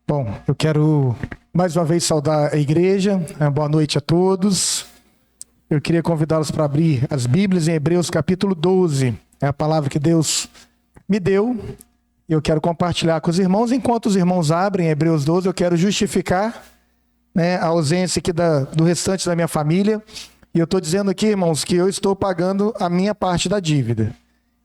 Bom, eu quero mais uma vez saudar a igreja. Boa noite a todos. Eu queria convidá-los para abrir as Bíblias em Hebreus capítulo 12. É a palavra que Deus me deu. Eu quero compartilhar com os irmãos. Enquanto os irmãos abrem Hebreus 12, eu quero justificar, a ausência aqui do restante da minha família. E eu estou dizendo aqui, irmãos, que eu estou pagando a minha parte da dívida.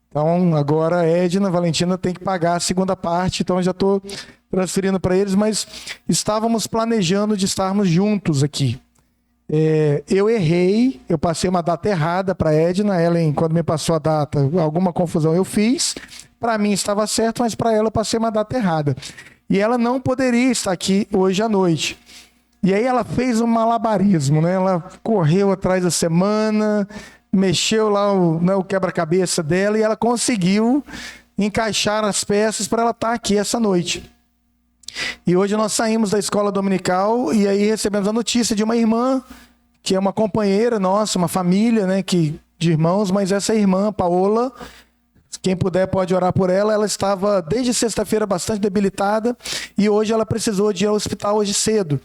Então, agora a Edna, a Valentina tem que pagar a segunda parte, então eu já estou transferindo para eles, mas estávamos planejando de estarmos juntos aqui. Eu errei, eu passei uma data errada para a Edna, ela, quando me passou a data, alguma confusão eu fiz. Para mim estava certo, mas para ela eu passei uma data errada. E ela não poderia estar aqui hoje à noite. E aí ela fez um malabarismo, né? Ela correu atrás da semana, mexeu lá o quebra-cabeça dela e ela conseguiu encaixar as peças para ela estar aqui essa noite. E hoje nós saímos da escola dominical e aí recebemos a notícia de uma irmã, que é uma companheira nossa, uma família, né, de irmãos, mas essa irmã, Paola, quem puder pode orar por ela, ela estava desde sexta-feira bastante debilitada e hoje ela precisou de ir ao hospital hoje cedo.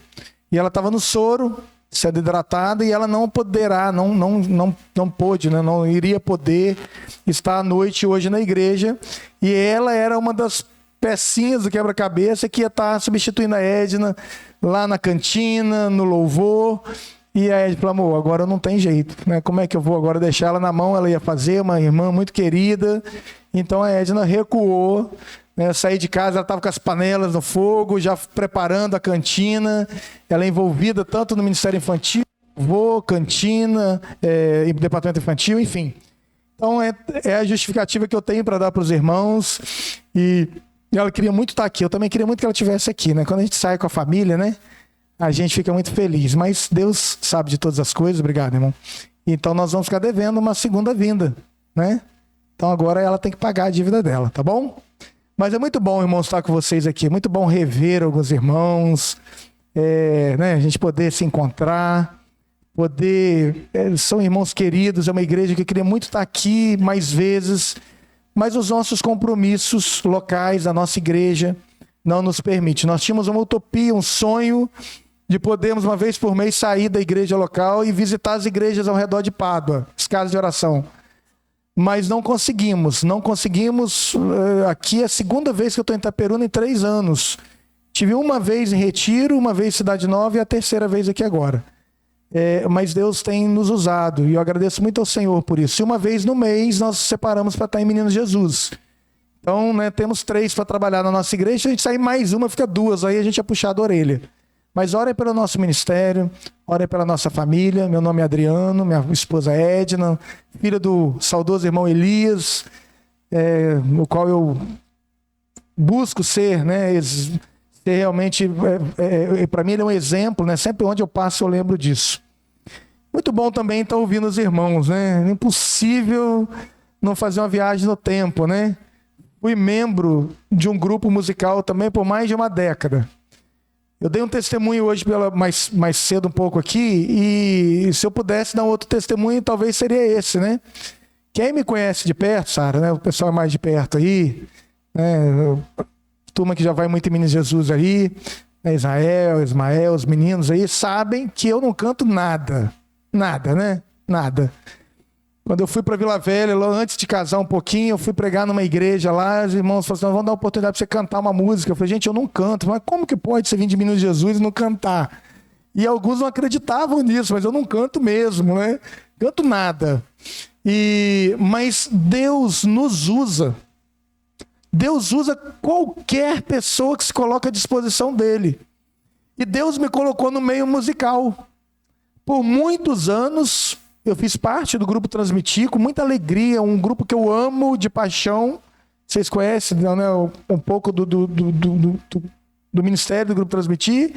E ela estava no soro, sendo hidratada, e ela não poderá, não pôde, né? Não iria poder estar à noite hoje na igreja. E ela era uma das pecinhas do quebra-cabeça que ia estar substituindo a Edna lá na cantina, no louvor. E a Edna falou, amor, agora não tem jeito, né? Como é que eu vou agora deixar ela na mão? Ela ia fazer, uma irmã muito querida. Então a Edna recuou, né? Saí de casa, ela estava com as panelas no fogo, já preparando a cantina. Ela é envolvida tanto no Ministério Infantil, cantina, departamento infantil, enfim. Então é a justificativa que eu tenho para dar para os irmãos. E ela queria muito estar aqui, eu também queria muito que ela estivesse aqui, né? Quando a gente sai com a família, né? A gente fica muito feliz, mas Deus sabe de todas as coisas, obrigado, irmão. Então nós vamos ficar devendo uma segunda vinda, né? Então agora ela tem que pagar a dívida dela, tá bom? Mas é muito bom, irmãos, estar com vocês aqui, é muito bom rever alguns irmãos, né? A gente poder se encontrar, são irmãos queridos, é uma igreja que queria muito estar aqui mais vezes, mas os nossos compromissos locais, da nossa igreja, não nos permite. Nós tínhamos uma utopia, um sonho de podermos uma vez por mês sair da igreja local e visitar as igrejas ao redor de Pádua, as casas de oração. Mas não conseguimos. Aqui é a segunda vez que eu estou em Itaperuna em 3 anos. Tive uma vez em Retiro, uma vez em Cidade Nova e a terceira vez aqui agora. Mas Deus tem nos usado e eu agradeço muito ao Senhor por isso. E uma vez no mês nós nos separamos para estar em Menino Jesus. Então, né, temos 3 para trabalhar na nossa igreja. Se a gente sair mais uma, fica 2. Aí a gente é puxado a orelha. Mas orem pelo nosso ministério, orem pela nossa família. Meu nome é Adriano, minha esposa é Edna, filha do saudoso irmão Elias, no qual eu busco ser, né, ser realmente, para mim ele é um exemplo, né, sempre onde eu passo eu lembro disso. Muito bom também estar ouvindo os irmãos, né, impossível não fazer uma viagem no tempo, né. Fui membro de um grupo musical também por mais de uma década. Eu dei um testemunho hoje mais cedo um pouco aqui, e se eu pudesse dar um outro testemunho, talvez seria esse, né? Quem me conhece de perto, Sara, né? O pessoal mais de perto aí, né? Turma que já vai muito em Minas Jesus aí, né? Israel, Ismael, os meninos aí, sabem que eu não canto nada, né? Nada. Quando eu fui para Vila Velha, antes de casar um pouquinho, eu fui pregar numa igreja lá, os irmãos falaram assim, vamos dar uma oportunidade para você cantar uma música. Eu falei, gente, eu não canto. Mas como que pode você vir de Menino Jesus e não cantar? E alguns não acreditavam nisso, mas eu não canto mesmo, né? Canto nada. Mas Deus nos usa. Deus usa qualquer pessoa que se coloca à disposição dele. E Deus me colocou no meio musical. Por muitos anos eu fiz parte do grupo Transmitir com muita alegria, um grupo que eu amo de paixão. Vocês conhecem, né, um pouco do ministério do grupo Transmitir,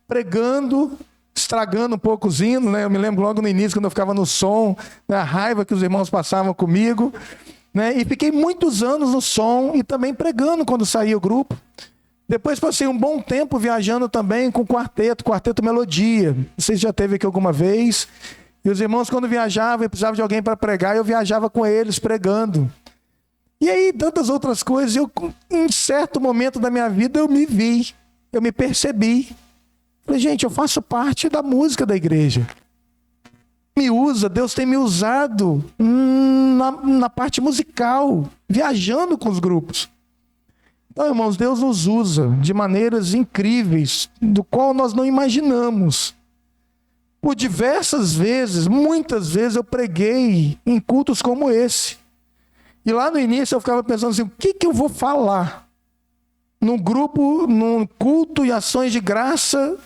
pregando, estragando um pouco os hinos, né? Eu me lembro logo no início, quando eu ficava no som, né, a raiva que os irmãos passavam comigo, né? E fiquei muitos anos no som e também pregando quando saía o grupo. Depois passei um bom tempo viajando também com quarteto Melodia. Vocês já esteve aqui alguma vez? E os irmãos, quando viajavam e precisavam de alguém para pregar, eu viajava com eles pregando. E aí, tantas outras coisas. Em certo momento da minha vida, eu me vi eu me percebi. Falei, gente, eu faço parte da música da igreja. Me usa, Deus tem me usado na parte musical, viajando com os grupos. Então, irmãos, Deus nos usa de maneiras incríveis, do qual nós não imaginamos. Por diversas vezes, muitas vezes eu preguei em cultos como esse. E lá no início eu ficava pensando assim, o que eu vou falar? Num grupo, num culto e ações de graça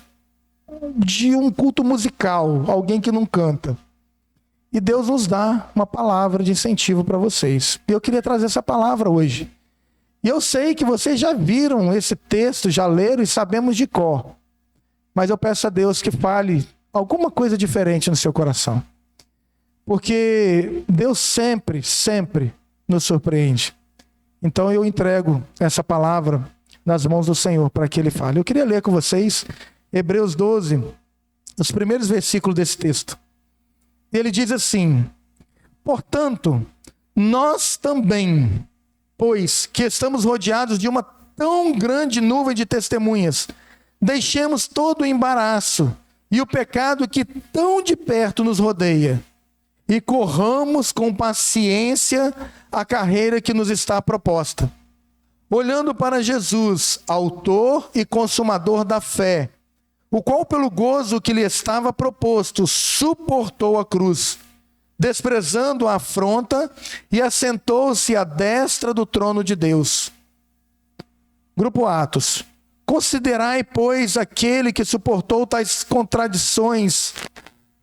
de um culto musical, alguém que não canta. E Deus nos dá uma palavra de incentivo para vocês. E eu queria trazer essa palavra hoje. E eu sei que vocês já viram esse texto, já leram e sabemos de cor. Mas eu peço a Deus que fale alguma coisa diferente no seu coração. Porque Deus sempre, sempre nos surpreende. Então eu entrego essa palavra nas mãos do Senhor para que Ele fale. Eu queria ler com vocês Hebreus 12, os primeiros versículos desse texto. Ele diz assim: portanto, nós também, pois que estamos rodeados de uma tão grande nuvem de testemunhas, deixemos todo o embaraço e o pecado que tão de perto nos rodeia, e corramos com paciência a carreira que nos está proposta, olhando para Jesus, autor e consumador da fé, o qual pelo gozo que lhe estava proposto, suportou a cruz, desprezando a afronta, e assentou-se à destra do trono de Deus. Grupo Atos. Considerai, pois, aquele que suportou tais contradições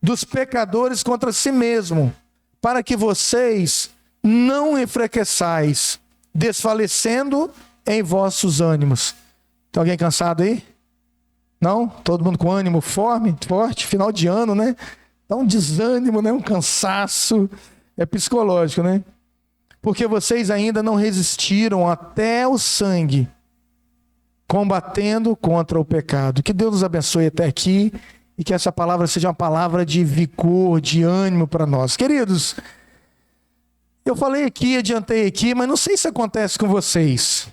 dos pecadores contra si mesmo, para que vocês não enfraqueçais, desfalecendo em vossos ânimos. Tem alguém cansado aí? Não? Todo mundo com ânimo forte, final de ano, né? Dá um desânimo, né? Um cansaço. É psicológico, né? Porque vocês ainda não resistiram até o sangue, combatendo contra o pecado. Que Deus nos abençoe até aqui e que essa palavra seja uma palavra de vigor, de ânimo para nós. Queridos, eu falei aqui, adiantei aqui, mas não sei se acontece com vocês.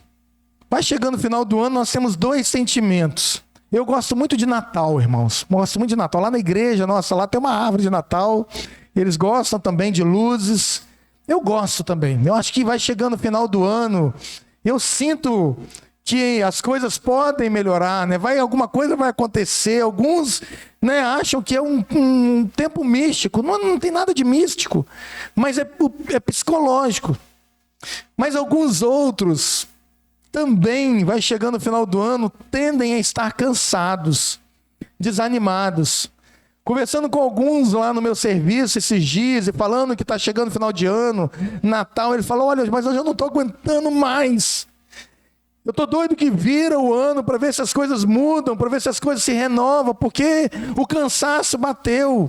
Vai chegando o final do ano, nós temos dois sentimentos. Eu gosto muito de Natal, irmãos. Gosto muito de Natal. Lá na igreja, nossa, lá tem uma árvore de Natal. Eles gostam também de luzes. Eu gosto também. Eu acho que vai chegando o final do ano. Eu sinto que as coisas podem melhorar, né? Alguma coisa vai acontecer. Alguns, né, acham que é um tempo místico. Não tem nada de místico. Mas é psicológico. Mas alguns outros também, vai chegando o final do ano, tendem a estar cansados, desanimados. Conversando com alguns lá no meu serviço esses dias, e falando que está chegando o final de ano, Natal, ele falou, olha, mas eu já não estou aguentando mais. Eu estou doido que vira o ano para ver se as coisas mudam, para ver se as coisas se renovam, porque o cansaço bateu.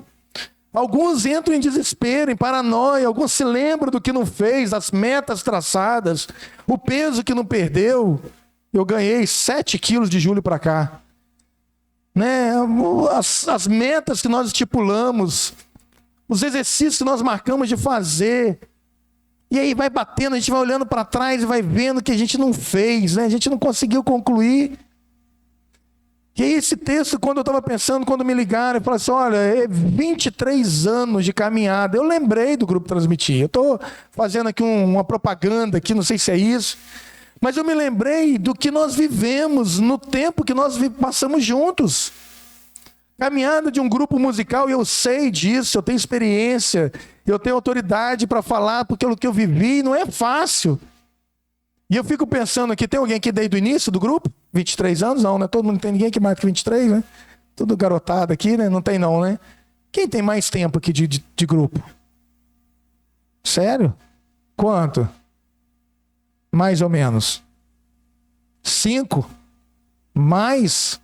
Alguns entram em desespero, em paranoia, alguns se lembram do que não fez, das metas traçadas, o peso que não perdeu. Eu ganhei 7 quilos de julho para cá. Né? As metas que nós estipulamos, os exercícios que nós marcamos de fazer. E aí vai batendo, a gente vai olhando para trás e vai vendo que a gente não fez, né? A gente não conseguiu concluir. E aí esse texto, quando eu estava pensando, quando me ligaram, eu falei assim, olha, é 23 anos de caminhada. Eu lembrei do Grupo Transmitir. Eu estou fazendo aqui uma propaganda, aqui, não sei se é isso. Mas eu me lembrei do que nós vivemos no tempo que nós passamos juntos. Caminhada de um grupo musical, eu sei disso, eu tenho experiência, eu tenho autoridade para falar, porque o que eu vivi não é fácil. E eu fico pensando aqui, tem alguém aqui desde o início do grupo? 23 anos? Não, né? Todo mundo, não tem ninguém que mais que 23, né? Tudo garotado aqui, né? Não tem não, né? Quem tem mais tempo aqui de grupo? Sério? Quanto? Mais ou menos. 5? Mais?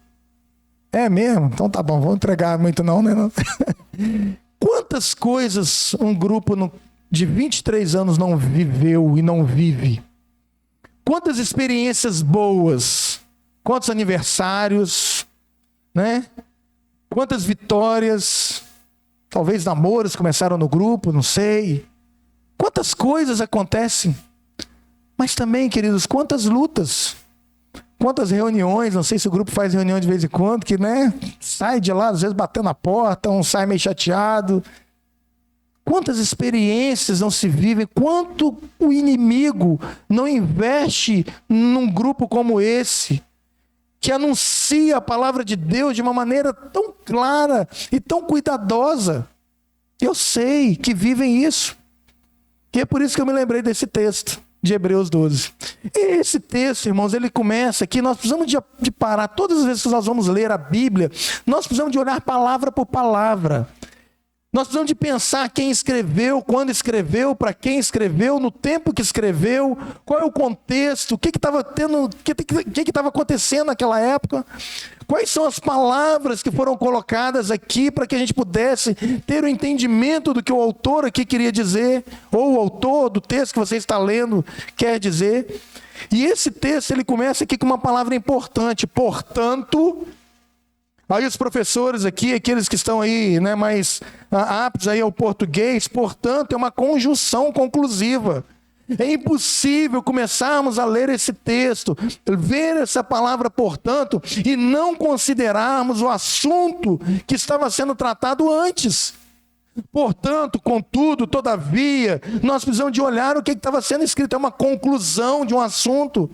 É mesmo? Então tá bom, vamos entregar muito não, né? Quantas coisas um grupo de 23 anos não viveu e não vive? Quantas experiências boas, quantos aniversários, né? Quantas vitórias, talvez namoros começaram no grupo, não sei. Quantas coisas acontecem, mas também, queridos, quantas lutas, quantas reuniões, não sei se o grupo faz reunião de vez em quando, que, né, sai de lá, às vezes batendo na porta, um sai meio chateado. Quantas experiências não se vivem, quanto o inimigo não investe num grupo como esse, que anuncia a palavra de Deus de uma maneira tão clara e tão cuidadosa. Eu sei que vivem isso. E é por isso que eu me lembrei desse texto de Hebreus 12. E esse texto, irmãos, ele começa aqui, nós precisamos de parar, todas as vezes que nós vamos ler a Bíblia, nós precisamos de olhar palavra por palavra. Nós precisamos de pensar quem escreveu, quando escreveu, para quem escreveu, no tempo que escreveu, qual é o contexto, o que estava acontecendo naquela época, quais são as palavras que foram colocadas aqui para que a gente pudesse ter o entendimento do que o autor aqui queria dizer, ou o autor do texto que você está lendo quer dizer. E esse texto ele começa aqui com uma palavra importante, portanto. Aí os professores aqui, aqueles que estão aí, né, mais aptos aí ao português, portanto, é uma conjunção conclusiva. É impossível começarmos a ler esse texto, ver essa palavra portanto, e não considerarmos o assunto que estava sendo tratado antes. Portanto, contudo, todavia, nós precisamos de olhar o que estava sendo escrito, é uma conclusão de um assunto.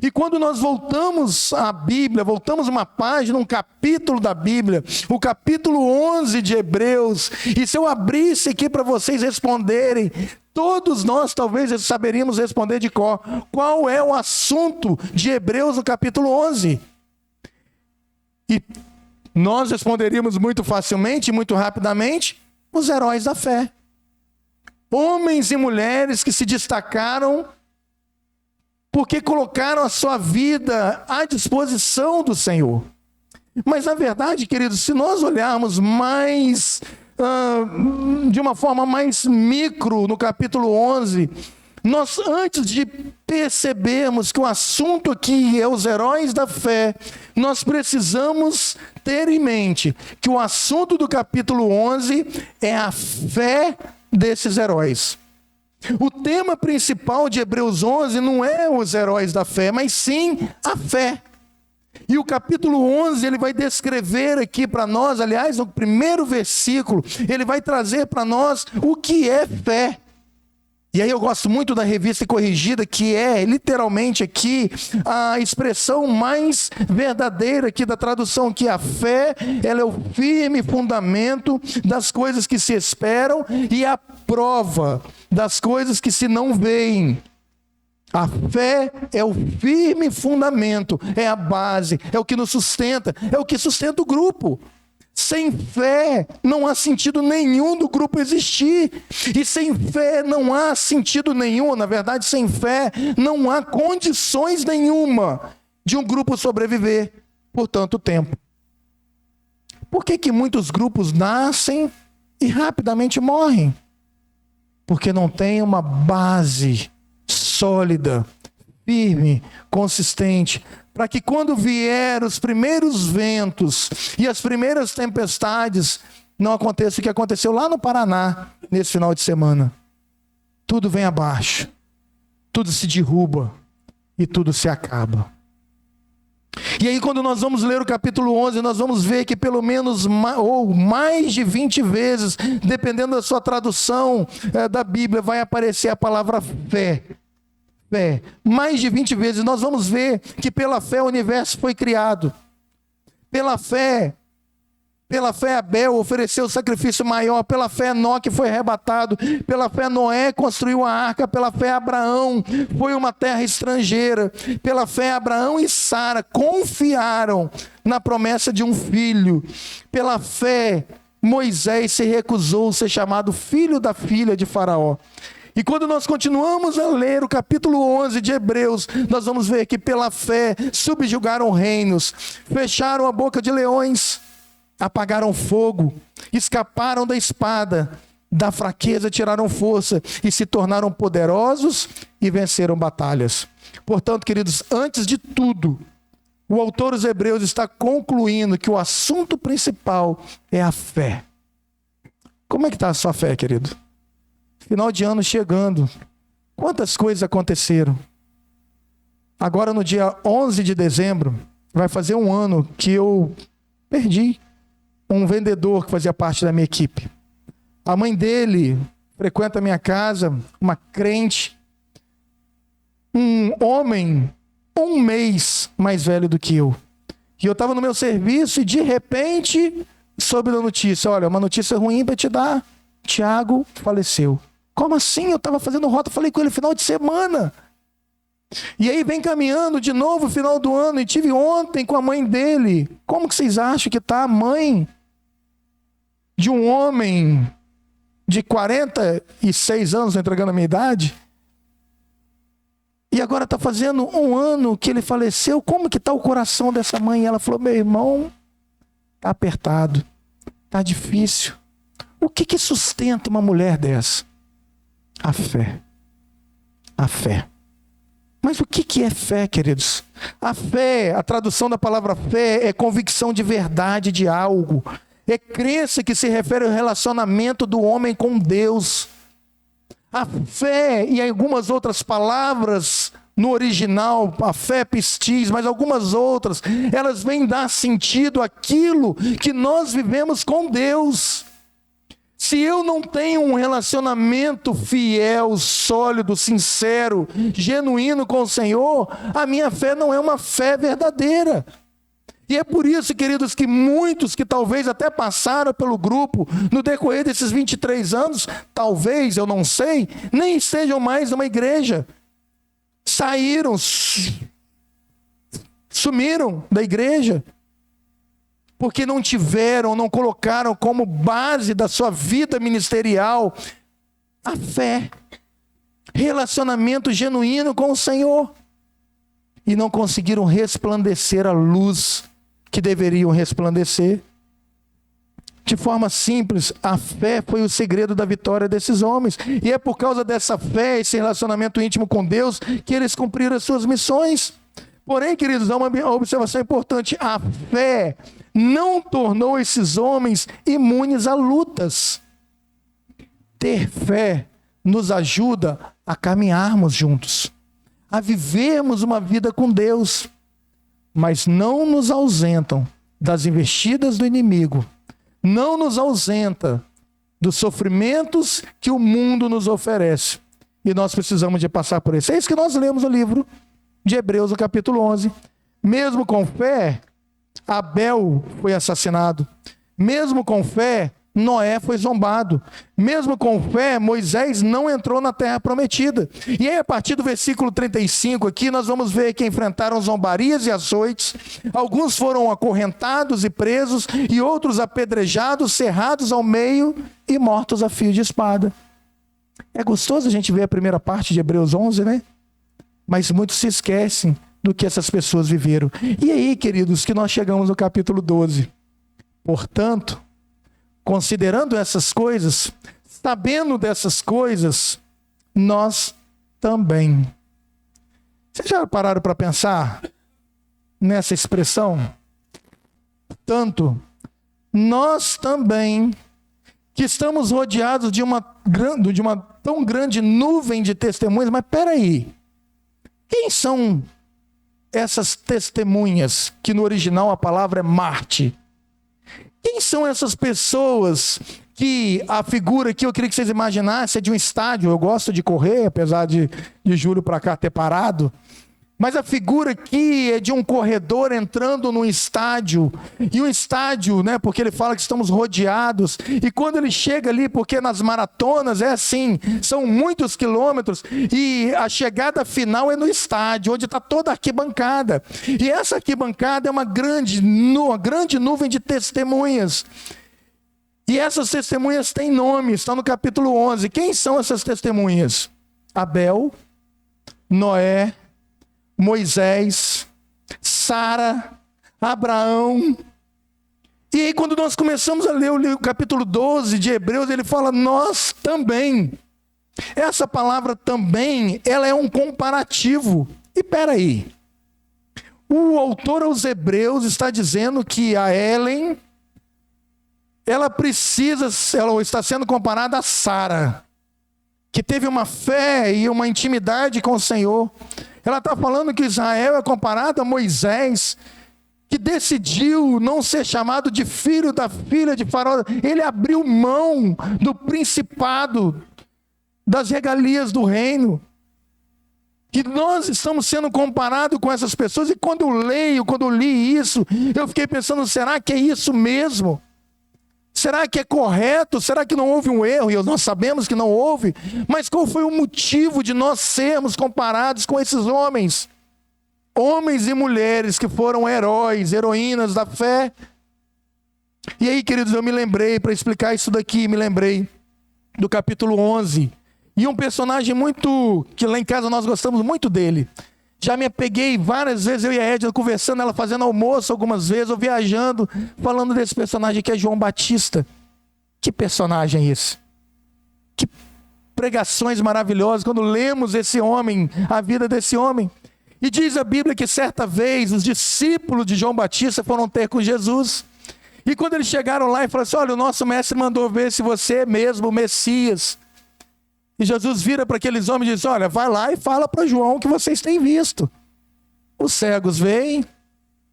E quando nós voltamos à Bíblia, voltamos uma página, um capítulo da Bíblia, o capítulo 11 de Hebreus, e se eu abrisse aqui para vocês responderem, todos nós talvez saberíamos responder de cor, qual é o assunto de Hebreus no capítulo 11? E nós responderíamos muito facilmente, muito rapidamente, os heróis da fé. Homens e mulheres que se destacaram porque colocaram a sua vida à disposição do Senhor. Mas, na verdade, queridos, se nós olharmos mais, de uma forma mais micro, no capítulo 11, nós, antes de percebermos que o assunto aqui é os heróis da fé, nós precisamos ter em mente que o assunto do capítulo 11 é a fé desses heróis. O tema principal de Hebreus 11 não é os heróis da fé, mas sim a fé. E o capítulo 11, ele vai descrever aqui para nós, aliás, no primeiro versículo, ele vai trazer para nós o que é fé. E aí eu gosto muito da Revista Corrigida, que é literalmente aqui a expressão mais verdadeira aqui da tradução, que a fé, ela é o firme fundamento das coisas que se esperam e a prova das coisas que se não veem. A fé é o firme fundamento, é a base, é o que nos sustenta, é o que sustenta o grupo. Sem fé não há sentido nenhum do grupo existir. E sem fé não há sentido nenhum, na verdade, sem fé não há condições nenhuma de um grupo sobreviver por tanto tempo. Por que muitos grupos nascem e rapidamente morrem? Porque não tem uma base sólida, firme, consistente, para que quando vier os primeiros ventos e as primeiras tempestades, não aconteça o que aconteceu lá no Paraná, nesse final de semana. Tudo vem abaixo, tudo se derruba e tudo se acaba. E aí quando nós vamos ler o capítulo 11, nós vamos ver que pelo menos, ou mais de 20 vezes, dependendo da sua tradução da Bíblia, vai aparecer a palavra fé. Fé. Mais de 20 vezes nós vamos ver que pela fé o universo foi criado. Pela fé Abel ofereceu o sacrifício maior, pela fé Enoque foi arrebatado, pela fé Noé construiu a arca, pela fé Abraão foi uma terra estrangeira, pela fé Abraão e Sara confiaram na promessa de um filho, pela fé Moisés se recusou a ser chamado filho da filha de Faraó. E quando nós continuamos a ler o capítulo 11 de Hebreus, nós vamos ver que pela fé subjugaram reinos, fecharam a boca de leões, apagaram fogo, escaparam da espada, da fraqueza tiraram força e se tornaram poderosos e venceram batalhas. Portanto, queridos, antes de tudo, o autor dos Hebreus está concluindo que o assunto principal é a fé. Como é que está a sua fé, querido? Final de ano chegando. Quantas coisas aconteceram? Agora no dia 11 de dezembro, vai fazer um ano que eu perdi um vendedor que fazia parte da minha equipe. A mãe dele frequenta a minha casa, uma crente, um homem, um mês mais velho do que eu. E eu estava no meu serviço e de repente soube da notícia. Olha, uma notícia ruim para te dar. Tiago faleceu. Como assim? Eu estava fazendo rota, falei com ele final de semana. E aí vem caminhando de novo final do ano e tive ontem com a mãe dele. Como que vocês acham que está a mãe de um homem de 46 anos, entregando a minha idade? E agora está fazendo um ano que ele faleceu. Como que está o coração dessa mãe? E ela falou, meu irmão, está apertado, está difícil. O que sustenta uma mulher dessa? A fé. A fé. Mas o que é fé, queridos? A fé, a tradução da palavra fé é convicção de verdade de algo. É crença que se refere ao relacionamento do homem com Deus. A fé, e algumas outras palavras no original, a fé pistis, mas algumas outras, elas vêm dar sentido àquilo que nós vivemos com Deus. Se eu não tenho um relacionamento fiel, sólido, sincero, genuíno com o Senhor, a minha fé não é uma fé verdadeira. E é por isso, queridos, que muitos que talvez até passaram pelo grupo no decorrer desses 23 anos, talvez, eu não sei, nem estejam mais numa igreja. Saíram, sumiram da igreja. Porque não tiveram, não colocaram como base da sua vida ministerial a fé, relacionamento genuíno com o Senhor. E não conseguiram resplandecer a luz que deveriam resplandecer. De forma simples, a fé foi o segredo da vitória desses homens. E é por causa dessa fé, esse relacionamento íntimo com Deus, que eles cumpriram as suas missões. Porém, queridos, há uma observação importante. A fé não tornou esses homens imunes a lutas. Ter fé nos ajuda a caminharmos juntos, a vivermos uma vida com Deus, mas não nos ausentam das investidas do inimigo, não nos ausenta dos sofrimentos que o mundo nos oferece. E nós precisamos de passar por isso. É isso que nós lemos no livro de Hebreus, no capítulo 11. Mesmo com fé, Abel foi assassinado. Mesmo com fé, Noé foi zombado. Mesmo com fé, Moisés não entrou na terra prometida. E aí, a partir do versículo 35 aqui, nós vamos ver que enfrentaram zombarias e açoites. Alguns foram acorrentados e presos, e outros apedrejados, cerrados ao meio e mortos a fio de espada. É gostoso a gente ver a primeira parte de Hebreus 11, né? Mas muitos se esquecem do que essas pessoas viveram. E aí, queridos, que nós chegamos no capítulo 12. Portanto, considerando essas coisas, sabendo dessas coisas, nós também. Vocês já pararam para pensar nessa expressão? Tanto, nós também, que estamos rodeados de uma tão grande nuvem de testemunhas, mas peraí, quem são essas testemunhas, que no original a palavra é Marte? Quem são essas pessoas que a figura que eu queria que vocês imaginassem é de um estádio? Eu gosto de correr, apesar de julho para cá ter parado. Mas a figura aqui é de um corredor entrando num estádio. E um estádio, né, porque ele fala que estamos rodeados. E quando ele chega ali, porque nas maratonas é assim, são muitos quilômetros. E a chegada final é no estádio, onde está toda a arquibancada. E essa arquibancada é uma grande nuvem de testemunhas. E essas testemunhas têm nome, está no capítulo 11. Quem são essas testemunhas? Abel, Noé, Moisés, Sara, Abraão. E aí, quando nós começamos a ler o capítulo 12 de Hebreus, ele fala, nós também. Essa palavra também, ela é um comparativo. E peraí, o autor aos Hebreus está dizendo que a Ellen, ela está sendo comparada a Sara, que teve uma fé e uma intimidade com o Senhor. Ela está falando que Israel é comparado a Moisés, que decidiu não ser chamado de filho da filha de Faraó. Ele abriu mão do principado, das regalias do reino. Que nós estamos sendo comparados com essas pessoas. E quando eu li isso, eu fiquei pensando, será que é isso mesmo? Será que é correto? Será que não houve um erro? E nós sabemos que não houve. Mas qual foi o motivo de nós sermos comparados com esses homens? Homens e mulheres que foram heróis, heroínas da fé. E aí, queridos, eu me lembrei, para explicar isso daqui, me lembrei do capítulo 11. E um personagem que lá em casa nós gostamos muito dele. Já me apeguei várias vezes, eu e a Edna conversando, ela fazendo almoço algumas vezes, ou viajando, falando desse personagem que é João Batista. Que personagem é esse? Que pregações maravilhosas, quando lemos esse homem, a vida desse homem. E diz a Bíblia que certa vez os discípulos de João Batista foram ter com Jesus. E quando eles chegaram lá e falaram assim, olha, o nosso mestre mandou ver se você é mesmo o Messias. E Jesus vira para aqueles homens e diz, olha, vai lá e fala para João que vocês têm visto. Os cegos veem,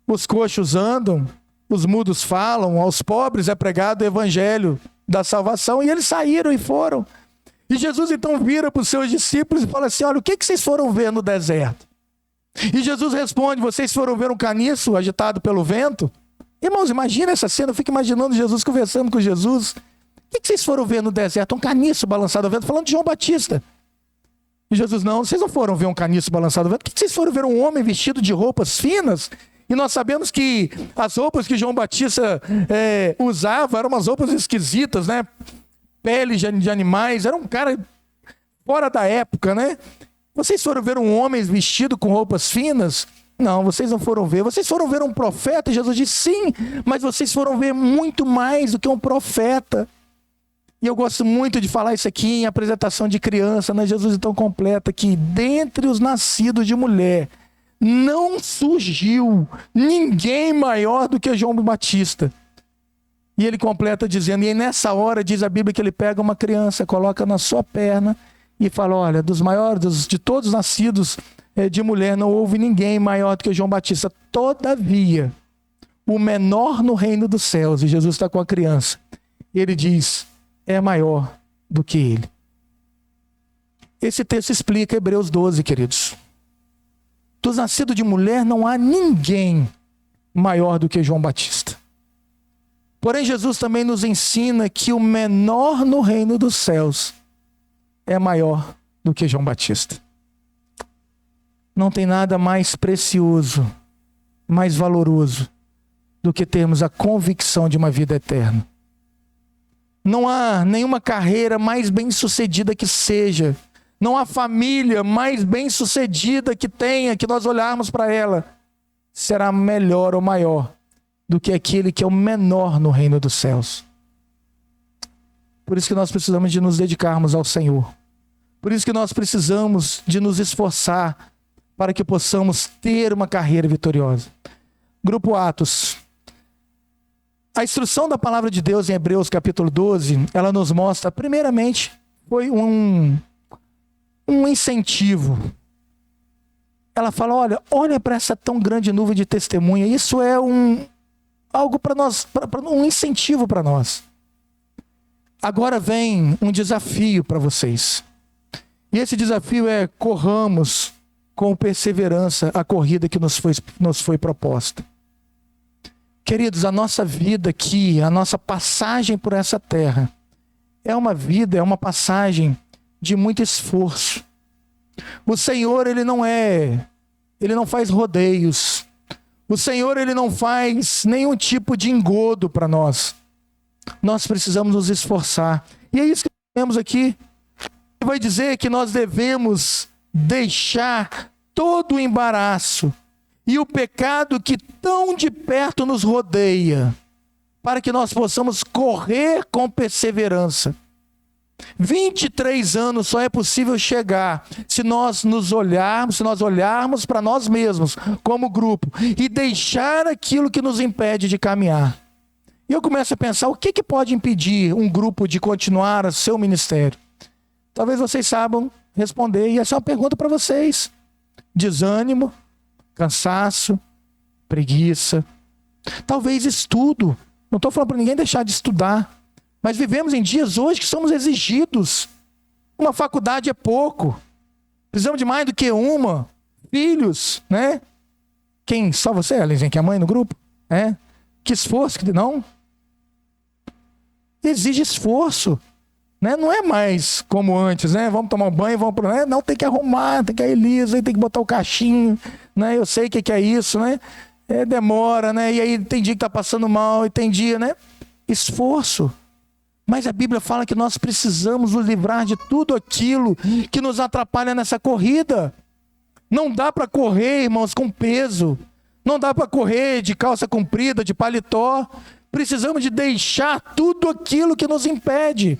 os coxos andam, os mudos falam, aos pobres é pregado o evangelho da salvação. E eles saíram e foram. E Jesus então vira para os seus discípulos e fala assim, olha, o que vocês foram ver no deserto? E Jesus responde, vocês foram ver um caniço agitado pelo vento? Irmãos, imagina essa cena, eu fico imaginando Jesus conversando com Jesus. O que vocês foram ver no deserto? Um caniço balançado ao vento, falando de João Batista. E Jesus, não, vocês não foram ver um caniço balançado ao vento. O que vocês foram ver um homem vestido de roupas finas? E nós sabemos que as roupas que João Batista usava eram umas roupas esquisitas, né? Peles de animais, era um cara fora da época, né? Vocês foram ver um homem vestido com roupas finas? Não, vocês não foram ver. Vocês foram ver um profeta? E Jesus disse, sim, mas vocês foram ver muito mais do que um profeta. E eu gosto muito de falar isso aqui em apresentação de criança, né? Jesus então completa que dentre os nascidos de mulher não surgiu ninguém maior do que João Batista. E ele completa dizendo, e nessa hora diz a Bíblia que ele pega uma criança, coloca na sua perna e fala, olha, dos maiores, de todos os nascidos de mulher não houve ninguém maior do que João Batista. Todavia, o menor no reino dos céus, e Jesus está com a criança, ele diz, é maior do que ele. Esse texto explica Hebreus 12, queridos. Dos nascidos de mulher não há ninguém maior do que João Batista. Porém, Jesus também nos ensina que o menor no reino dos céus é maior do que João Batista. Não tem nada mais precioso, mais valoroso do que termos a convicção de uma vida eterna. Não há nenhuma carreira mais bem-sucedida que seja. Não há família mais bem-sucedida que tenha, que nós olharmos para ela, será melhor ou maior do que aquele que é o menor no reino dos céus. Por isso que nós precisamos de nos dedicarmos ao Senhor. Por isso que nós precisamos de nos esforçar para que possamos ter uma carreira vitoriosa. Grupo Atos. A instrução da palavra de Deus em Hebreus capítulo 12, ela nos mostra, primeiramente, foi um incentivo. Ela fala, olha para essa tão grande nuvem de testemunha, isso é algo para nós, um incentivo para nós. Agora vem um desafio para vocês. E esse desafio é, corramos com perseverança a corrida que nos foi proposta. Queridos, a nossa vida aqui, a nossa passagem por essa terra, é uma passagem de muito esforço. O Senhor, Ele não faz rodeios. O Senhor, Ele não faz nenhum tipo de engodo para nós. Nós precisamos nos esforçar. E é isso que temos aqui. Ele vai dizer que nós devemos deixar todo o embaraço e o pecado que tão de perto nos rodeia, para que nós possamos correr com perseverança. 23 anos só é possível chegar se nós olharmos para nós mesmos como grupo e deixar aquilo que nos impede de caminhar. E eu começo a pensar, o que pode impedir um grupo de continuar o seu ministério? Talvez vocês saibam responder, e essa é uma pergunta para vocês. Desânimo, cansaço, preguiça. Talvez estudo. Não estou falando para ninguém deixar de estudar. Mas vivemos em dias hoje que somos exigidos. Uma faculdade é pouco. Precisamos de mais do que uma. Filhos, né? Quem? Só você, Elinzinha, que é a mãe no grupo? É? Que esforço, não? Exige esforço. Né? Não é mais como antes, né? Vamos tomar um banho, vamos pro... né? Não, tem que arrumar, tem que ir a Elisa, tem que botar o cachinho, né? Eu sei o que é isso, né? Demora, né? E aí tem dia que tá passando mal, e tem dia, né? Esforço. Mas a Bíblia fala que nós precisamos nos livrar de tudo aquilo que nos atrapalha nessa corrida. Não dá para correr, irmãos, com peso. Não dá para correr de calça comprida, de paletó. Precisamos de deixar tudo aquilo que nos impede.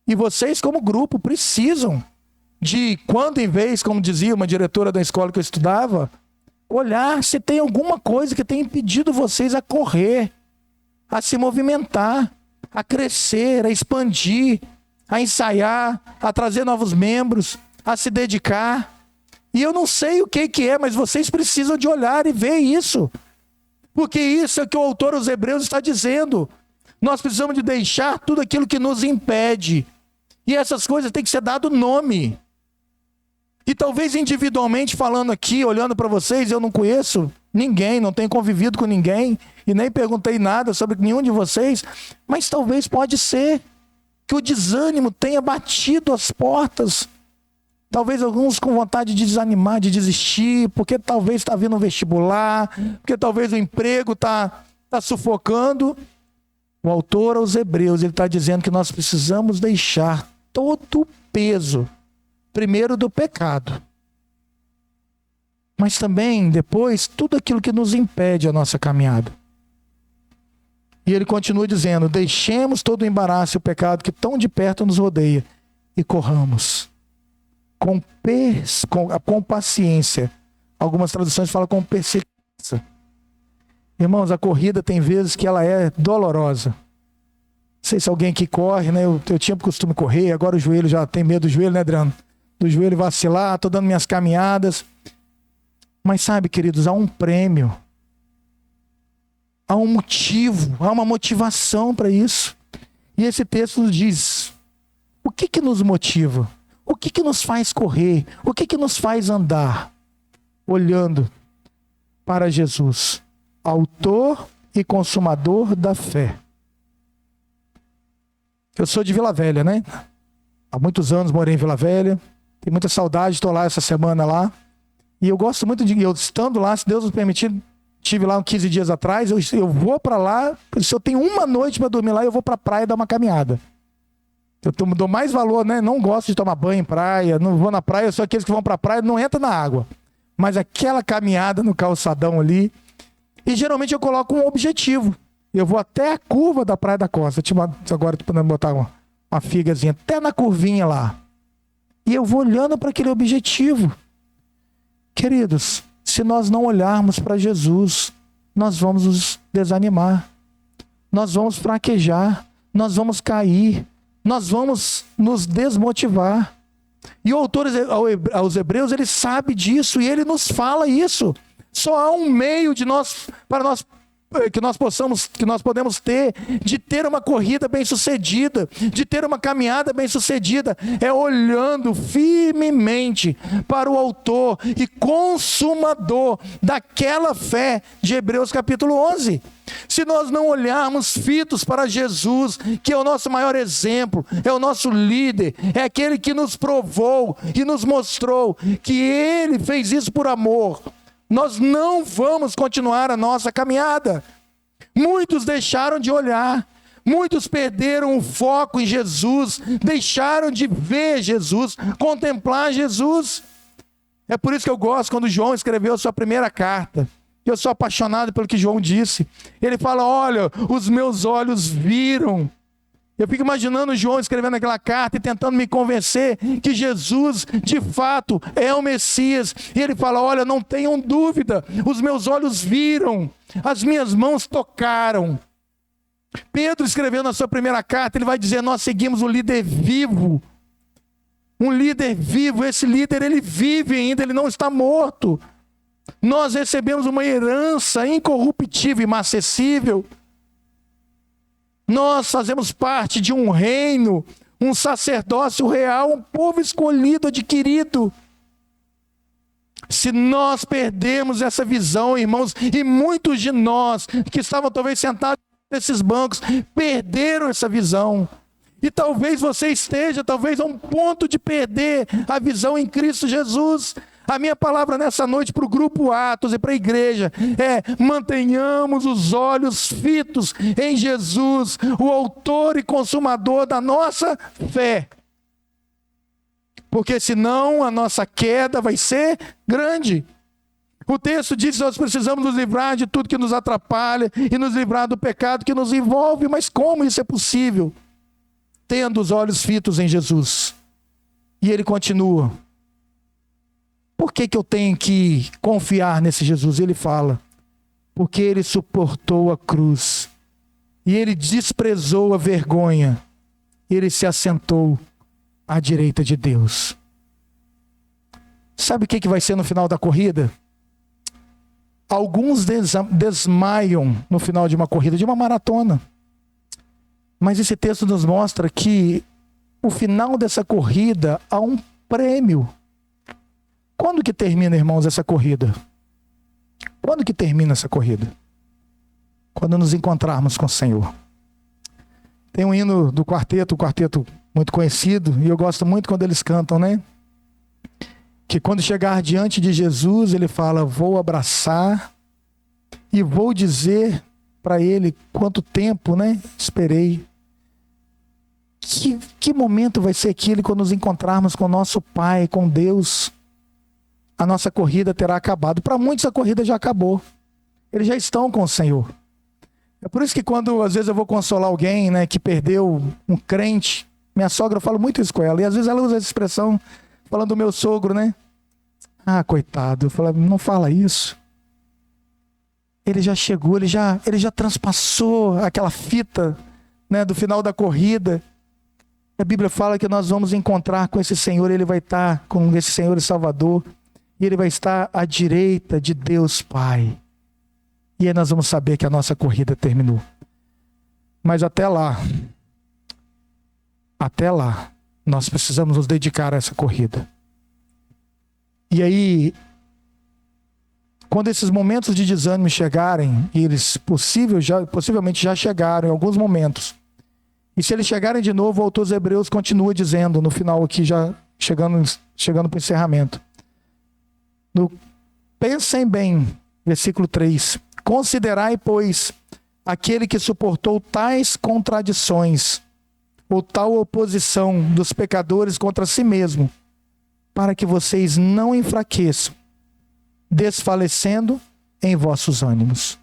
E vocês, como grupo, precisam de, quando em vez, como dizia uma diretora da escola que eu estudava, olhar se tem alguma coisa que tem impedido vocês a correr, a se movimentar, a crescer, a expandir, a ensaiar, a trazer novos membros, a se dedicar. E eu não sei o que é, mas vocês precisam de olhar e ver isso. Porque isso é o que o autor aos Hebreus está dizendo. Nós precisamos de deixar tudo aquilo que nos impede. E essas coisas têm que ser dado nome. E talvez individualmente falando aqui, olhando para vocês, eu não conheço ninguém, não tenho convivido com ninguém, e nem perguntei nada sobre nenhum de vocês, mas talvez pode ser que o desânimo tenha batido as portas. Talvez alguns com vontade de desanimar, de desistir, porque talvez está vindo um vestibular, porque talvez o emprego está sufocando. O autor aos Hebreus, ele está dizendo que nós precisamos deixar todo o peso, primeiro do pecado, mas também depois tudo aquilo que nos impede a nossa caminhada. E ele continua dizendo: deixemos todo o embaraço e o pecado que tão de perto nos rodeia e corramos com paciência. Algumas traduções falam com perseverança. Irmãos, a corrida tem vezes que ela é dolorosa. Não sei se alguém que corre, né? Eu tinha por costume correr, agora o joelho já tem medo do joelho, né, Adriano? Do joelho vacilar, estou dando minhas caminhadas. Mas sabe, queridos, há um prêmio. Há um motivo, há uma motivação para isso. E esse texto nos diz: o que nos motiva? O que nos faz correr? O que nos faz andar? Olhando para Jesus, autor e consumador da fé. Eu sou de Vila Velha, né? Há muitos anos morei em Vila Velha. Tenho muita saudade, estou lá essa semana lá. E eu gosto muito de... Eu estando lá, se Deus nos permitir, estive lá uns 15 dias atrás, eu vou para lá, se eu tenho uma noite para dormir lá, eu vou para a praia dar uma caminhada. Eu dou mais valor, né? Não gosto de tomar banho em praia, não vou na praia, eu sou aqueles que vão para a praia, não entra na água. Mas aquela caminhada no calçadão ali, e geralmente eu coloco um objetivo. Eu vou até a curva da Praia da Costa. Agora estou podendo botar uma figazinha até na curvinha lá. E eu vou olhando para aquele objetivo. Queridos, se nós não olharmos para Jesus, nós vamos nos desanimar. Nós vamos fraquejar. Nós vamos cair. Nós vamos nos desmotivar. E o autor aos Hebreus, ele sabe disso e ele nos fala isso. Só há um meio de nós, para nós, que nós podemos ter, de ter uma corrida bem-sucedida, de ter uma caminhada bem-sucedida, é olhando firmemente para o autor e consumador daquela fé de Hebreus capítulo 11. Se nós não olharmos fitos para Jesus, que é o nosso maior exemplo, é o nosso líder, é aquele que nos provou e nos mostrou que ele fez isso por amor, nós não vamos continuar a nossa caminhada. Muitos deixaram de olhar, muitos perderam o foco em Jesus, deixaram de ver Jesus, contemplar Jesus. É por isso que eu gosto quando João escreveu a sua primeira carta. Eu sou apaixonado pelo que João disse. Ele fala: olha, os meus olhos viram. Eu fico imaginando João escrevendo aquela carta e tentando me convencer que Jesus, de fato, é o Messias. E ele fala: olha, não tenham dúvida, os meus olhos viram, as minhas mãos tocaram. Pedro, escrevendo a sua primeira carta, ele vai dizer: nós seguimos o líder vivo. um líder vivo. Esse líder, ele vive ainda, ele não está morto. Nós recebemos uma herança incorruptível e inacessível. Nós fazemos parte de um reino, um sacerdócio real, um povo escolhido, adquirido. Se nós perdemos essa visão, irmãos, e muitos de nós que estavam talvez sentados nesses bancos, perderam essa visão. E talvez você esteja, talvez a um ponto de perder a visão em Cristo Jesus. A minha palavra nessa noite para o grupo Atos e para a igreja é: mantenhamos os olhos fitos em Jesus, o autor e consumador da nossa fé. Porque senão a nossa queda vai ser grande. O texto diz que nós precisamos nos livrar de tudo que nos atrapalha e nos livrar do pecado que nos envolve. Mas como isso é possível? Tendo os olhos fitos em Jesus. E ele continua: por que eu tenho que confiar nesse Jesus? Ele fala: porque ele suportou a cruz. E ele desprezou a vergonha. Ele se assentou à direita de Deus. Sabe o que vai ser no final da corrida? Alguns desmaiam no final de uma corrida, de uma maratona. Mas esse texto nos mostra que o final dessa corrida há um prêmio. Quando que termina, irmãos, essa corrida? Quando que termina essa corrida? Quando nos encontrarmos com o Senhor. Tem um hino do quarteto, muito conhecido, e eu gosto muito quando eles cantam, né? Que quando chegar diante de Jesus, ele fala: vou abraçar e vou dizer para ele quanto tempo, né, esperei. Que momento vai ser aquele quando nos encontrarmos com o nosso Pai, com Deus? A nossa corrida terá acabado. Para muitos a corrida já acabou. Eles já estão com o Senhor. É por isso que quando às vezes eu vou consolar alguém, né, que perdeu um crente, minha sogra, eu falo muito isso com ela, e às vezes ela usa essa expressão, falando do meu sogro, né? Ah, coitado. Eu falo: não fala isso. Ele já chegou, ele já transpassou aquela fita, né, do final da corrida. A Bíblia fala que nós vamos encontrar com esse Senhor, ele vai estar com esse Senhor e Salvador, e ele vai estar à direita de Deus Pai. E aí nós vamos saber que a nossa corrida terminou. Mas até lá, nós precisamos nos dedicar a essa corrida. E aí, quando esses momentos de desânimo chegarem, e eles possivelmente já chegaram em alguns momentos, e se eles chegarem de novo, o autor dos Hebreus continua dizendo, no final aqui, já chegando para o encerramento: pensem bem, versículo 3, considerai, pois, aquele que suportou tais contradições, ou tal oposição dos pecadores contra si mesmo, para que vocês não enfraqueçam, desfalecendo em vossos ânimos.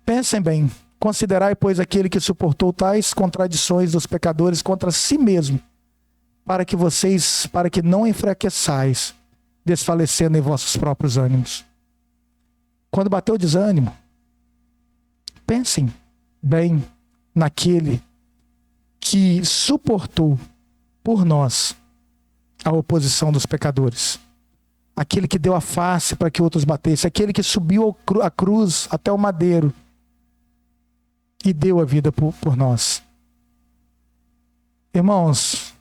Pensem bem, considerai, pois, aquele que suportou tais contradições dos pecadores contra si mesmo, para que não enfraqueçais, desfalecendo em vossos próprios ânimos. Quando bateu o desânimo, pensem bem naquele que suportou por nós a oposição dos pecadores. Aquele que deu a face para que outros batessem. Aquele que subiu a cruz até o madeiro e deu a vida por nós. Irmãos,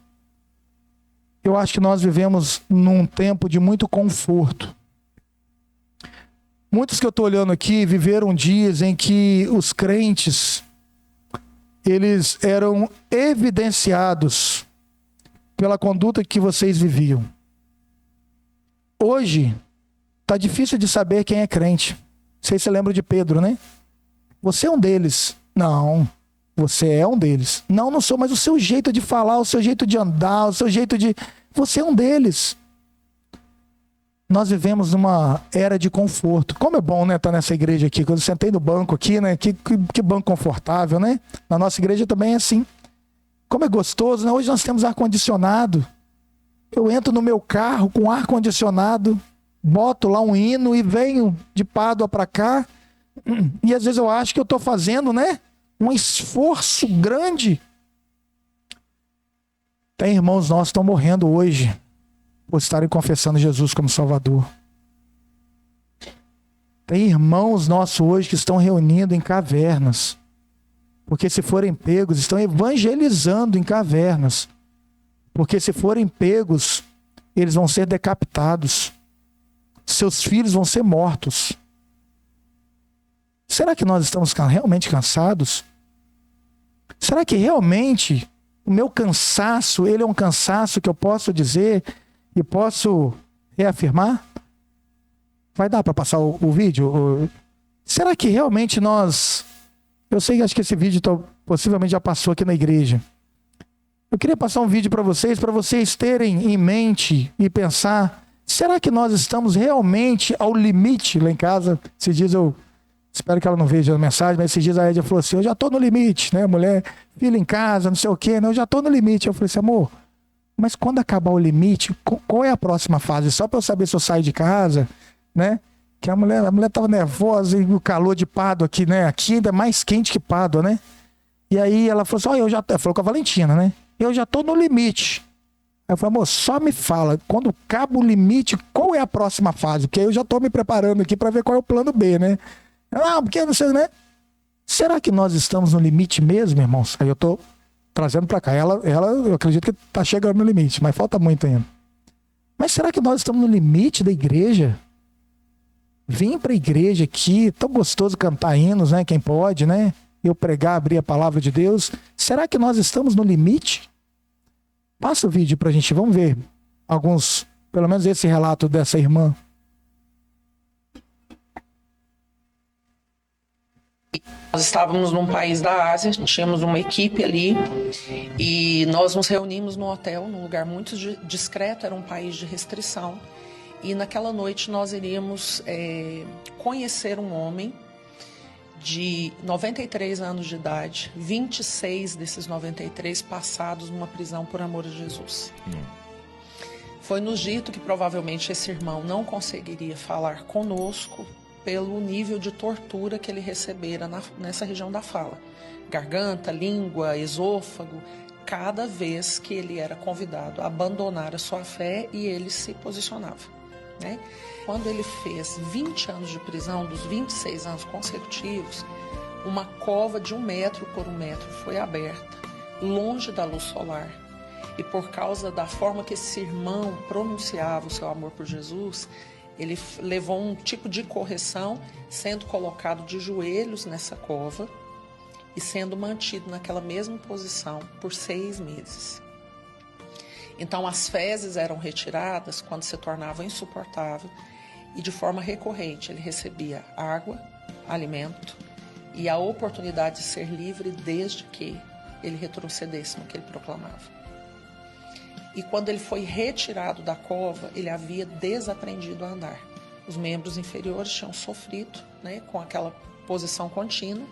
eu acho que nós vivemos num tempo de muito conforto. Muitos que eu estou olhando aqui viveram dias em que os crentes, eles eram evidenciados pela conduta que vocês viviam. Hoje, está difícil de saber quem é crente. Vocês se lembram de Pedro, né? Você é um deles. Não, você é um deles. Não sou, mas o seu jeito de falar, o seu jeito de andar, o seu jeito de... Você é um deles. Nós vivemos numa era de conforto. Como é bom, né, estar nessa igreja aqui. Quando eu sentei no banco aqui, né? Que banco confortável, né? Na nossa igreja também é assim. Como é gostoso, né? Hoje nós temos ar-condicionado. Eu entro no meu carro com ar-condicionado, boto lá um hino e venho de Pádua para cá. E às vezes eu acho que eu estou fazendo, né, um esforço grande. Tem irmãos nossos que estão morrendo hoje por estarem confessando Jesus como Salvador. Tem irmãos nossos hoje que estão reunindo em cavernas, porque se forem pegos, estão evangelizando em cavernas, porque se forem pegos, eles vão ser decapitados, seus filhos vão ser mortos. Será que nós estamos realmente cansados? Será que realmente o meu cansaço, ele é um cansaço que eu posso dizer e posso reafirmar? Vai dar para passar o vídeo? Será que realmente nós... Eu sei, acho que esse vídeo possivelmente já passou aqui na igreja. Eu queria passar um vídeo para vocês terem em mente e pensar, será que nós estamos realmente ao limite lá em casa? Esses dias eu... Espero que ela não veja a mensagem, mas esses dias a Edja falou assim, eu já tô no limite, né? Mulher, filho em casa, não sei o quê, né? Eu já tô no limite. Eu falei assim, amor, mas quando acabar o limite, qual é a próxima fase? Só para eu saber se eu saio de casa, né? Que a mulher tava nervosa e o calor de Pádua aqui, né? Aqui ainda é mais quente que Pádua, né? E aí ela falou assim, ela falou com a Valentina, né? Eu já tô no limite. Aí eu falei, amor, só me fala, quando acaba o limite, qual é a próxima fase? Porque eu já tô me preparando aqui para ver qual é o plano B, né? Porque não sei, né? Será que nós estamos no limite mesmo, irmãos? Aí eu tô trazendo para cá. Ela, eu acredito que tá chegando no limite, mas falta muito ainda. Mas será que nós estamos no limite da igreja? Vim para a igreja aqui, tão gostoso cantar hinos, né? Quem pode, né? Eu pregar, abrir a palavra de Deus. Será que nós estamos no limite? Passa o vídeo pra gente, vamos ver alguns, pelo menos esse relato dessa irmã. Nós estávamos num país da Ásia, tínhamos uma equipe ali e nós nos reunimos no hotel, num lugar muito discreto, era um país de restrição. E naquela noite nós iríamos conhecer um homem de 93 anos de idade, 26 desses 93 passados numa prisão por amor a Jesus. Foi nos dito que provavelmente esse irmão não conseguiria falar conosco pelo nível de tortura que ele recebera nessa região da fala. Garganta, língua, esôfago, cada vez que ele era convidado a abandonar a sua fé e ele se posicionava, né? Quando ele fez 20 anos de prisão, dos 26 anos consecutivos, uma cova de 1 metro por 1 metro foi aberta, longe da luz solar. E por causa da forma que esse irmão pronunciava o seu amor por Jesus, ele levou um tipo de correção, sendo colocado de joelhos nessa cova e sendo mantido naquela mesma posição por 6 meses. Então as fezes eram retiradas quando se tornava insuportável e de forma recorrente ele recebia água, alimento e a oportunidade de ser livre desde que ele retrocedesse no que ele proclamava. E quando ele foi retirado da cova, ele havia desaprendido a andar. Os membros inferiores tinham sofrido, né, com aquela posição contínua.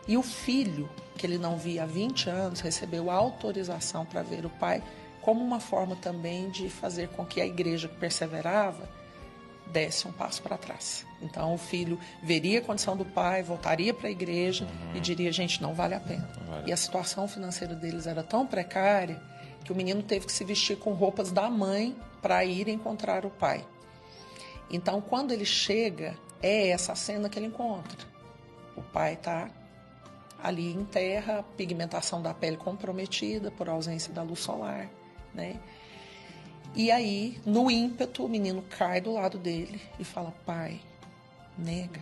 E o filho, que ele não via há 20 anos, recebeu autorização para ver o pai, como uma forma também de fazer com que a igreja que perseverava desse um passo para trás. Então o filho veria a condição do pai, voltaria para a igreja e diria, gente, não vale a pena. E a situação financeira deles era tão precária que o menino teve que se vestir com roupas da mãe para ir encontrar o pai. Então, quando ele chega, é essa cena que ele encontra. O pai está ali em terra, pigmentação da pele comprometida por ausência da luz solar, né? E aí, no ímpeto, o menino cai do lado dele e fala, pai, nega.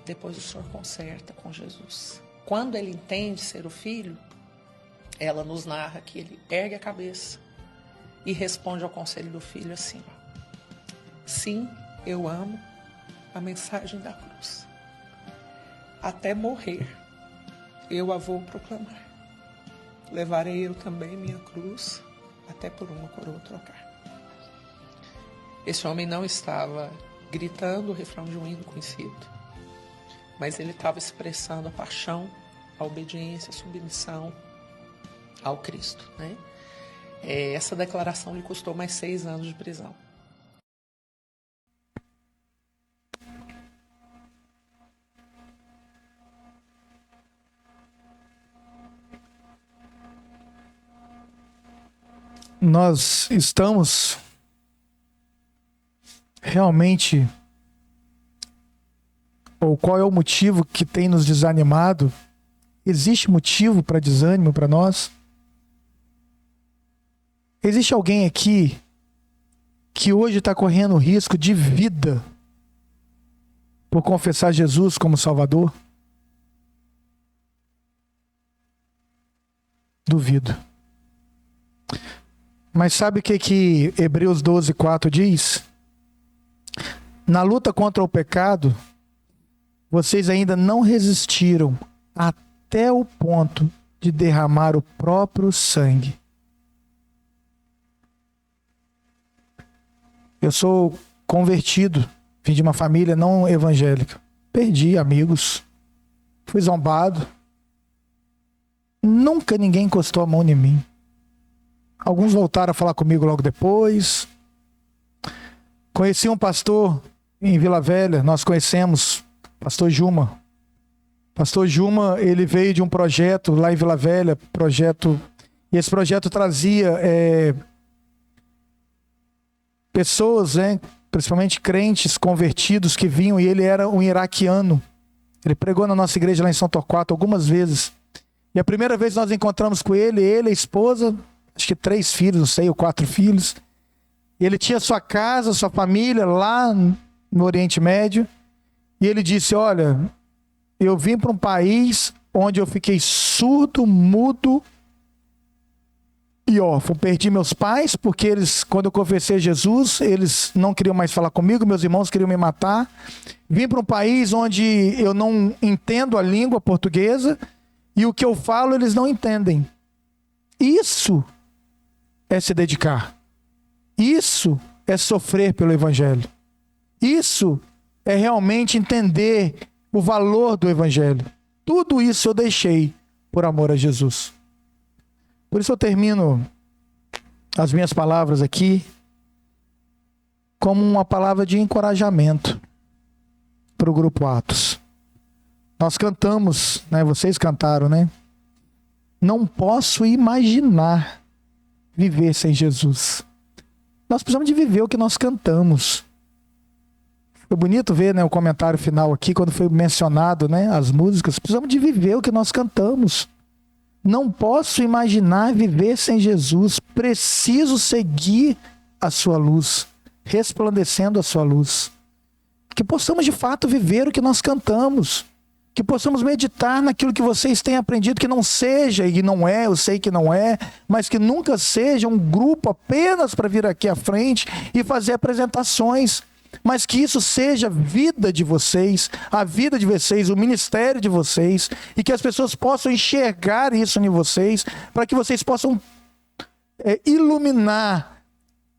Depois o senhor conserta com Jesus. Quando ele entende ser o filho, ela nos narra que ele ergue a cabeça e responde ao conselho do filho assim, ó, sim, eu amo a mensagem da cruz. Até morrer, eu a vou proclamar. Levarei eu também minha cruz, até por uma coroa trocar. Esse homem não estava gritando o refrão de um hino conhecido, mas ele estava expressando a paixão, a obediência, a submissão ao Cristo, né? Essa declaração lhe custou mais 6 anos de prisão. nós estamos realmente, ou qual é o motivo que tem nos desanimado? Existe motivo para desânimo para nós? Existe alguém aqui que hoje está correndo risco de vida por confessar Jesus como Salvador? Duvido. Mas sabe o que Hebreus 12:4 diz? Na luta contra o pecado, vocês ainda não resistiram até o ponto de derramar o próprio sangue. Eu sou convertido, vim de uma família não evangélica. Perdi amigos, fui zombado. Nunca ninguém encostou a mão em mim. Alguns voltaram a falar comigo logo depois. Conheci um pastor em Vila Velha, nós conhecemos, pastor Juma. Pastor Juma, ele veio de um projeto lá em Vila Velha, e esse projeto trazia pessoas, principalmente crentes convertidos que vinham, e ele era um iraquiano. Ele pregou na nossa igreja lá em São Torquato algumas vezes. E a primeira vez nós encontramos com ele, a esposa, acho que 3 filhos, não sei, ou 4 filhos. Ele tinha sua casa, sua família lá no Oriente Médio. E ele disse, olha, eu vim para um país onde eu fiquei surdo, mudo e órfão. Perdi meus pais, porque eles, quando eu confessei a Jesus, eles não queriam mais falar comigo, meus irmãos queriam me matar. Vim para um país onde eu não entendo a língua portuguesa e o que eu falo eles não entendem. Isso é se dedicar. Isso é sofrer pelo Evangelho. Isso é realmente entender o valor do Evangelho. Tudo isso eu deixei por amor a Jesus. Por isso eu termino as minhas palavras aqui como uma palavra de encorajamento para o Grupo Atos. Nós cantamos, vocês cantaram, Não posso imaginar viver sem Jesus. Nós precisamos de viver o que nós cantamos. Foi bonito ver o comentário final aqui, quando foi mencionado as músicas. Precisamos de viver o que nós cantamos. Não posso imaginar viver sem Jesus. Preciso seguir a sua luz, resplandecendo a sua luz. Que possamos de fato viver o que nós cantamos. Que possamos meditar naquilo que vocês têm aprendido, que não seja, e não é, eu sei que não é, mas que nunca seja um grupo apenas para vir aqui à frente e fazer apresentações, mas que isso seja a vida de vocês, a vida de vocês, o ministério de vocês, e que as pessoas possam enxergar isso em vocês, para que vocês possam iluminar,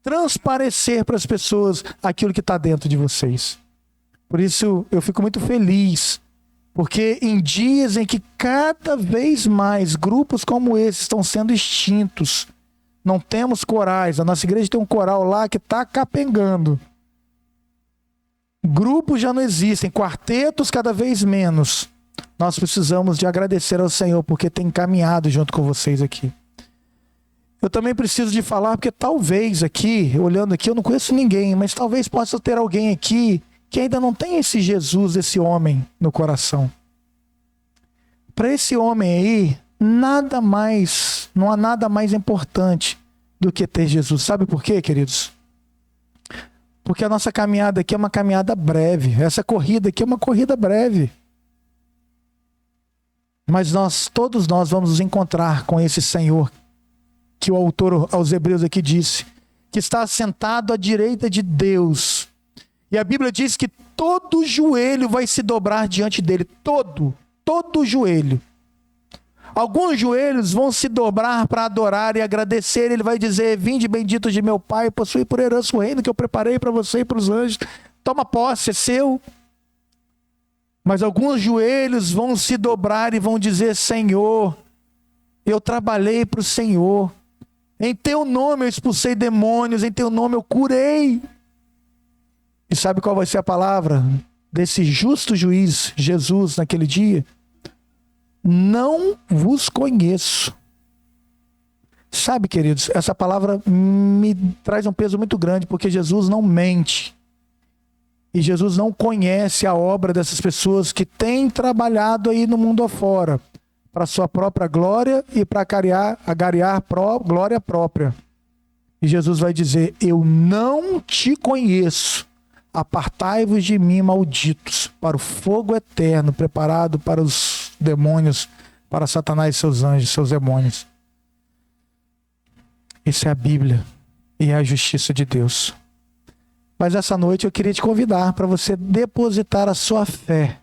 transparecer para as pessoas aquilo que está dentro de vocês. Por isso eu fico muito feliz, porque em dias em que cada vez mais grupos como esse estão sendo extintos, não temos corais, a nossa igreja tem um coral lá que está capengando. Grupos já não existem, quartetos cada vez menos. Nós precisamos de agradecer ao Senhor, porque tem caminhado junto com vocês aqui. Eu também preciso de falar, porque talvez aqui, olhando aqui, eu não conheço ninguém, mas talvez possa ter alguém aqui que ainda não tem esse Jesus, esse homem no coração. Para esse homem aí, não há nada mais importante do que ter Jesus. Sabe por quê, queridos? Porque a nossa caminhada aqui é uma caminhada breve. Essa corrida aqui é uma corrida breve. Mas todos nós vamos nos encontrar com esse Senhor, que o autor aos Hebreus aqui disse, que está assentado à direita de Deus. E a Bíblia diz que todo joelho vai se dobrar diante dele. Todo joelho. Alguns joelhos vão se dobrar para adorar e agradecer. Ele vai dizer, vinde bendito de meu Pai, possui por herança o reino que eu preparei para você e para os anjos. Toma posse, é seu. Mas alguns joelhos vão se dobrar e vão dizer, Senhor, eu trabalhei para o Senhor. Em teu nome eu expulsei demônios, em teu nome eu curei. E sabe qual vai ser a palavra desse justo juiz, Jesus, naquele dia? Não vos conheço. Sabe, queridos, essa palavra me traz um peso muito grande, porque Jesus não mente. E Jesus não conhece a obra dessas pessoas que têm trabalhado aí no mundo afora, para sua própria glória e para agariar glória própria. E Jesus vai dizer: eu não te conheço, apartai-vos de mim, malditos, para o fogo eterno preparado para os demônios, para Satanás e seus anjos, seus demônios. Isso é a Bíblia e é a justiça de Deus. Mas essa noite eu queria te convidar para você depositar a sua fé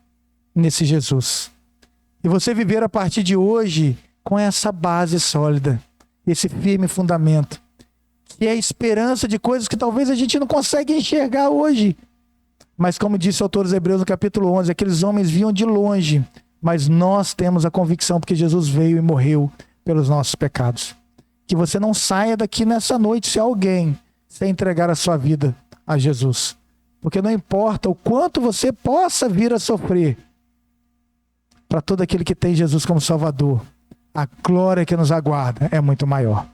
nesse Jesus. E você viver a partir de hoje com essa base sólida, esse firme fundamento, que é a esperança de coisas que talvez a gente não consegue enxergar hoje. Mas como disse o autor dos Hebreus no capítulo 11, aqueles homens vinham de longe, mas nós temos a convicção porque Jesus veio e morreu pelos nossos pecados. Que você não saia daqui nessa noite se alguém sem entregar a sua vida a Jesus. Porque não importa o quanto você possa vir a sofrer, para todo aquele que tem Jesus como Salvador, a glória que nos aguarda é muito maior.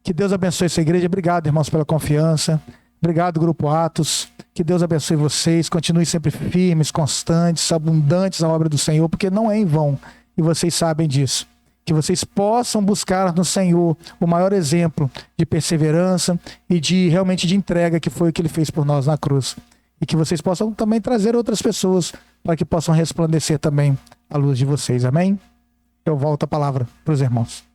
Que Deus abençoe essa igreja. Obrigado, irmãos, pela confiança. Obrigado, Grupo Atos. Que Deus abençoe vocês. Continuem sempre firmes, constantes, abundantes na obra do Senhor, porque não é em vão. E vocês sabem disso. Que vocês possam buscar no Senhor o maior exemplo de perseverança e de realmente de entrega, que foi o que Ele fez por nós na cruz. E que vocês possam também trazer outras pessoas para que possam resplandecer também a luz de vocês. Amém? Eu volto a palavra para os irmãos.